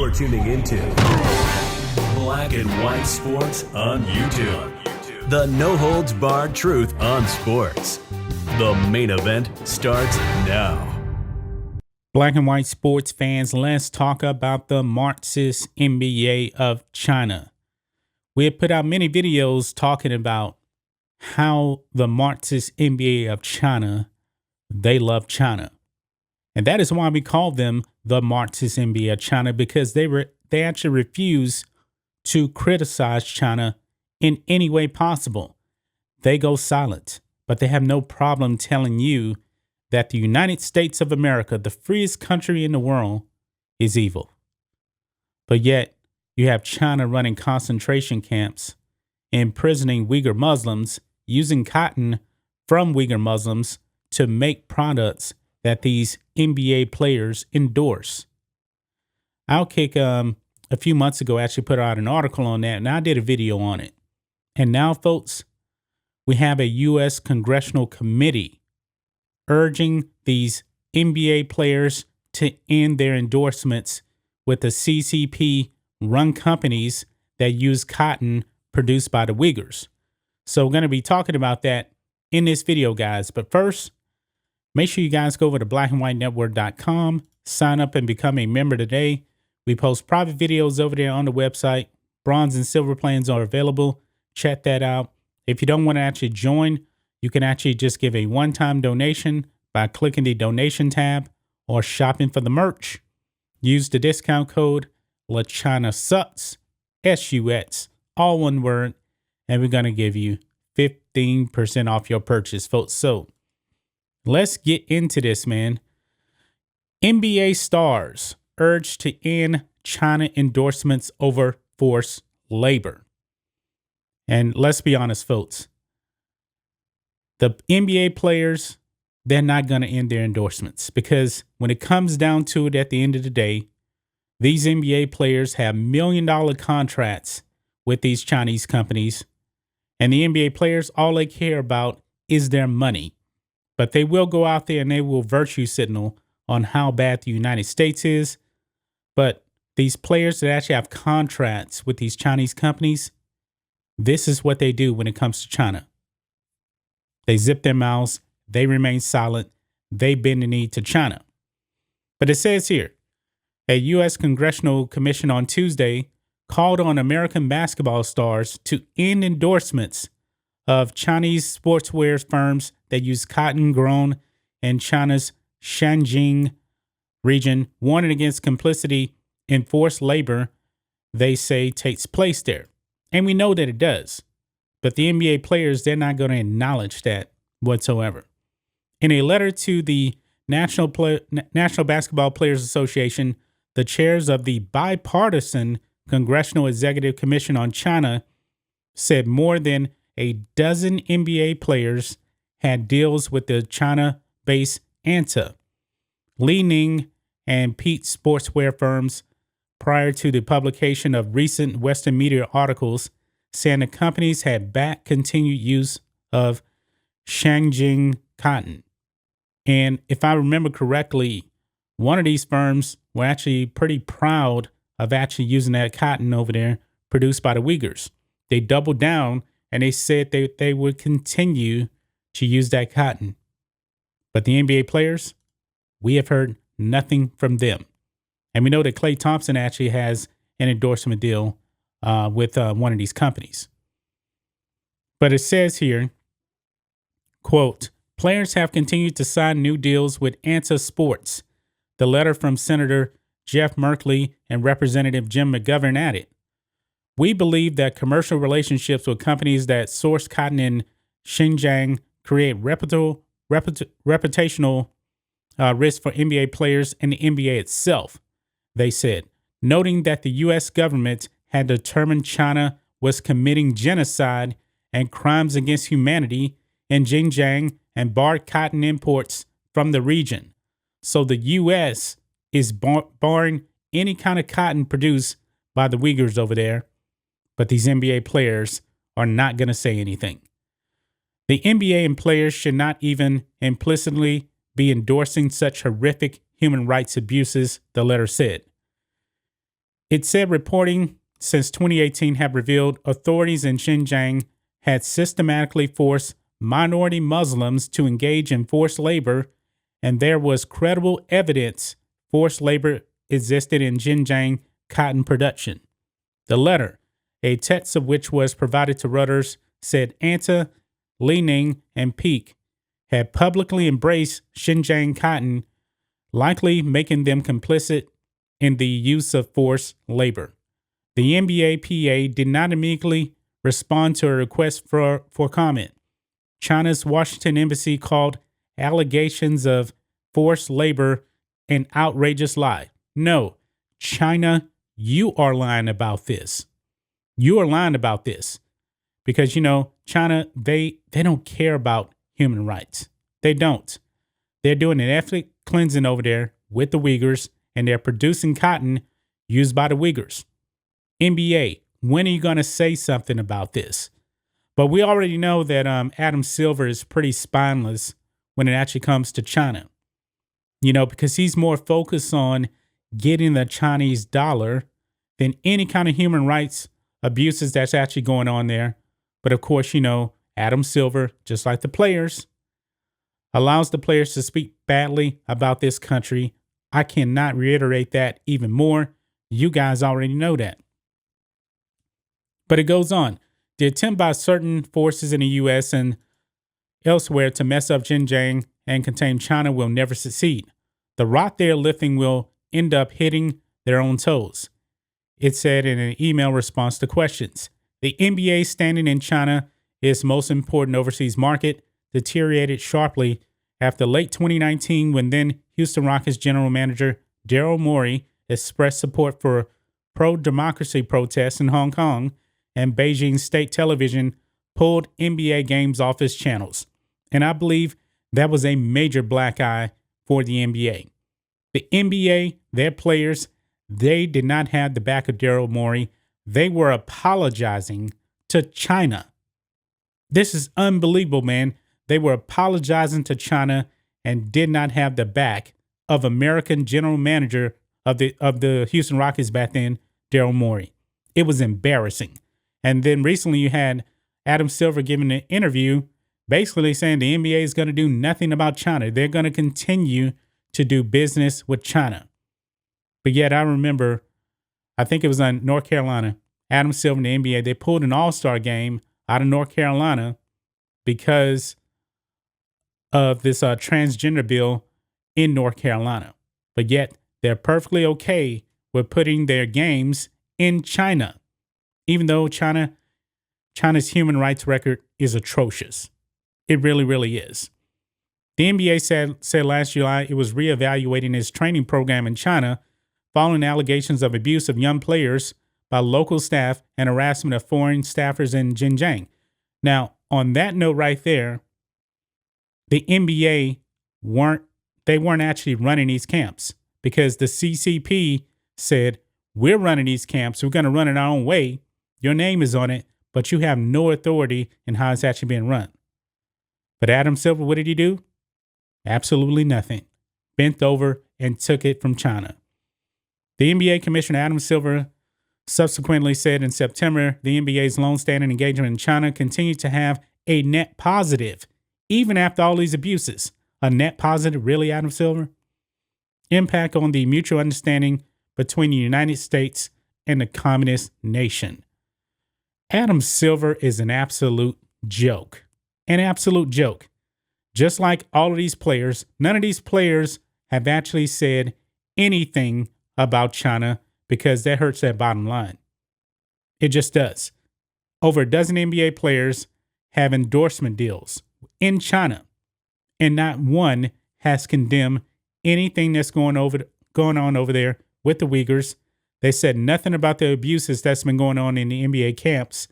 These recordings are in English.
You're tuning into Black and White Sports on YouTube. The no-holds-barred truth on sports. The main event starts now. Black and white sports fans, let's talk about the Marxist NBA of China. We have put out many videos talking about how the Marxist NBA of China, they love China. And that is why we call them the Marxist NBA of China, because they actually refuse to criticize China in any way possible. They go silent, but they have no problem telling you that the United States of America, the freest country in the world, is evil. But yet, you have China running concentration camps, imprisoning Uyghur Muslims, using cotton from Uyghur Muslims to make products that these NBA players endorse. Outkick, a few months ago, actually put out an article on that, and I did a video on it. And now, folks, we have a U.S. Congressional committee urging these NBA players to end their endorsements with the CCP-run companies that use cotton produced by the Uyghurs. So we're going to be talking about that in this video, guys. But first, make sure you guys go over to blackandwhitenetwork.com, sign up and become a member today. We post private videos over there on the website. Bronze and silver plans are available. Check that out. If you don't want to actually join, you can actually just give a one-time donation by clicking the donation tab or shopping for the merch. Use the discount code LaChinaSucks, S-U-X, all one word, and we're going to give you 15% off your purchase, folks. So let's get into this, man. NBA stars urged to end China endorsements over forced labor. And let's be honest, folks. The NBA players, they're not going to end their endorsements because when it comes down to it at the end of the day, these NBA players have $1 million contracts with these Chinese companies. And the NBA players, all they care about is their money. But they will go out there and they will virtue signal on how bad the United States is. But these players that actually have contracts with these Chinese companies, this is what they do when it comes to China. They zip their mouths. They remain silent. They bend the knee to China. But it says here, a U.S. Congressional Commission on Tuesday called on American basketball stars to end endorsements of Chinese sportswear firms that use cotton grown in China's Xinjiang region, warning against complicity in forced labor they say takes place there. And we know that it does. But the NBA players, they're not going to acknowledge that whatsoever. In a letter to the National Basketball Players Association, the chairs of the bipartisan Congressional Executive Commission on China said more than a dozen NBA players had deals with the China-based Anta, Li Ning, and Pete sportswear firms prior to the publication of recent Western media articles saying the companies had backed continued use of Xinjiang cotton. And if I remember correctly, one of these firms were actually pretty proud of actually using that cotton over there produced by the Uyghurs. They doubled down and they said they would continue to use that cotton. But the NBA players, we have heard nothing from them. And we know that Klay Thompson actually has an endorsement deal with one of these companies. But it says here, quote, players have continued to sign new deals with Anta Sports. The letter from Senator Jeff Merkley and Representative Jim McGovern added, we believe that commercial relationships with companies that source cotton in Xinjiang create reputational risk for NBA players and the NBA itself, they said, noting that the U.S. government had determined China was committing genocide and crimes against humanity in Xinjiang and barred cotton imports from the region. So the U.S. is barring any kind of cotton produced by the Uyghurs over there. But these NBA players are not going to say anything. The NBA and players should not even implicitly be endorsing such horrific human rights abuses, the letter said. It said reporting since 2018 have revealed authorities in Xinjiang had systematically forced minority Muslims to engage in forced labor, and there was credible evidence forced labor existed in Xinjiang cotton production. The letter, a text of which was provided to Reuters, said Anta, Li Ning, and Peek had publicly embraced Xinjiang cotton, likely making them complicit in the use of forced labor. The NBA-PA did not immediately respond to a request for comment. China's Washington embassy called allegations of forced labor an outrageous lie. No, China, you are lying about this. You are lying about this because, China, they don't care about human rights. They don't. They're doing an ethnic cleansing over there with the Uyghurs, and they're producing cotton used by the Uyghurs. NBA, when are you going to say something about this? But we already know that Adam Silver is pretty spineless when it actually comes to China. Because he's more focused on getting the Chinese dollar than any kind of human rights abuses that's actually going on there. But of course, Adam Silver, just like the players, allows the players to speak badly about this country. I cannot reiterate that even more. You guys already know that. But it goes on. The attempt by certain forces in the U.S. and elsewhere to mess up Xinjiang and contain China will never succeed. The rock they're lifting will end up hitting their own toes, it said in an email response to questions. The NBA's standing in China, its most important overseas market, deteriorated sharply after late 2019 when then Houston Rockets general manager Daryl Morey expressed support for pro-democracy protests in Hong Kong, and Beijing State Television pulled NBA games off its channels. And I believe that was a major black eye for the NBA. The NBA, their players, they did not have the back of Daryl Morey. They were apologizing to China. This is unbelievable, man. They were apologizing to China and did not have the back of American general manager of the Houston Rockets back then, Daryl Morey. It was embarrassing. And then recently you had Adam Silver giving an interview basically saying the NBA is going to do nothing about China. They're going to continue to do business with China. But yet I remember, I think it was in North Carolina, Adam Silver and the NBA, they pulled an all-star game out of North Carolina because of this transgender bill in North Carolina. But yet they're perfectly okay with putting their games in China, even though China's human rights record is atrocious. It really, really is. The NBA said last July it was reevaluating its training program in China following allegations of abuse of young players by local staff and harassment of foreign staffers in Xinjiang. Now, on that note right there, the NBA weren't actually running these camps because the CCP said, we're running these camps. We're going to run it our own way. Your name is on it, but you have no authority in how it's actually being run. But Adam Silver, what did he do? Absolutely nothing. Bent over and took it from China. The NBA Commissioner Adam Silver subsequently said in September, the NBA's long-standing engagement in China continued to have a net positive, even after all these abuses. A net positive, really, Adam Silver? Impact on the mutual understanding between the United States and the communist nation. Adam Silver is an absolute joke. An absolute joke. Just like all of these players, none of these players have actually said anything about China because that hurts their bottom line. It just does. Over a dozen NBA players have endorsement deals in China, and not one has condemned anything that's going on over there with the Uyghurs. They said nothing about the abuses that's been going on in the NBA camps.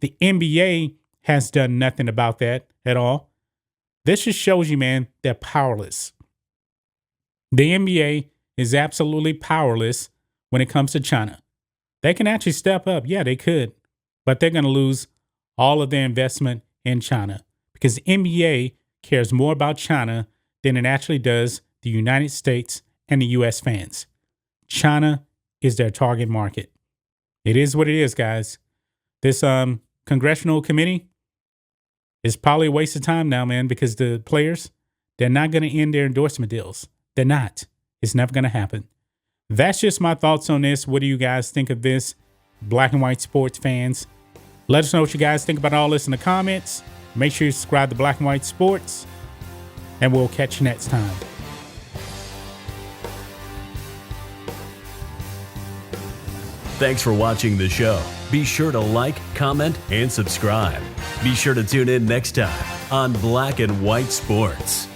The NBA has done nothing about that at all. This just shows you, man, they're powerless. The NBA is absolutely powerless when it comes to China. They can actually step up. Yeah, they could. But they're going to lose all of their investment in China because the NBA cares more about China than it actually does the United States and the U.S. fans. China is their target market. It is what it is, guys. This congressional committee is probably a waste of time now, man, because the players, they're not going to end their endorsement deals. They're not. It's never going to happen. That's just my thoughts on this. What do you guys think of this, black and white sports fans? Let us know what you guys think about all this in the comments. Make sure you subscribe to Black and White Sports, and we'll catch you next time. Thanks for watching the show. Be sure to like, comment, and subscribe. Be sure to tune in next time on Black and White Sports.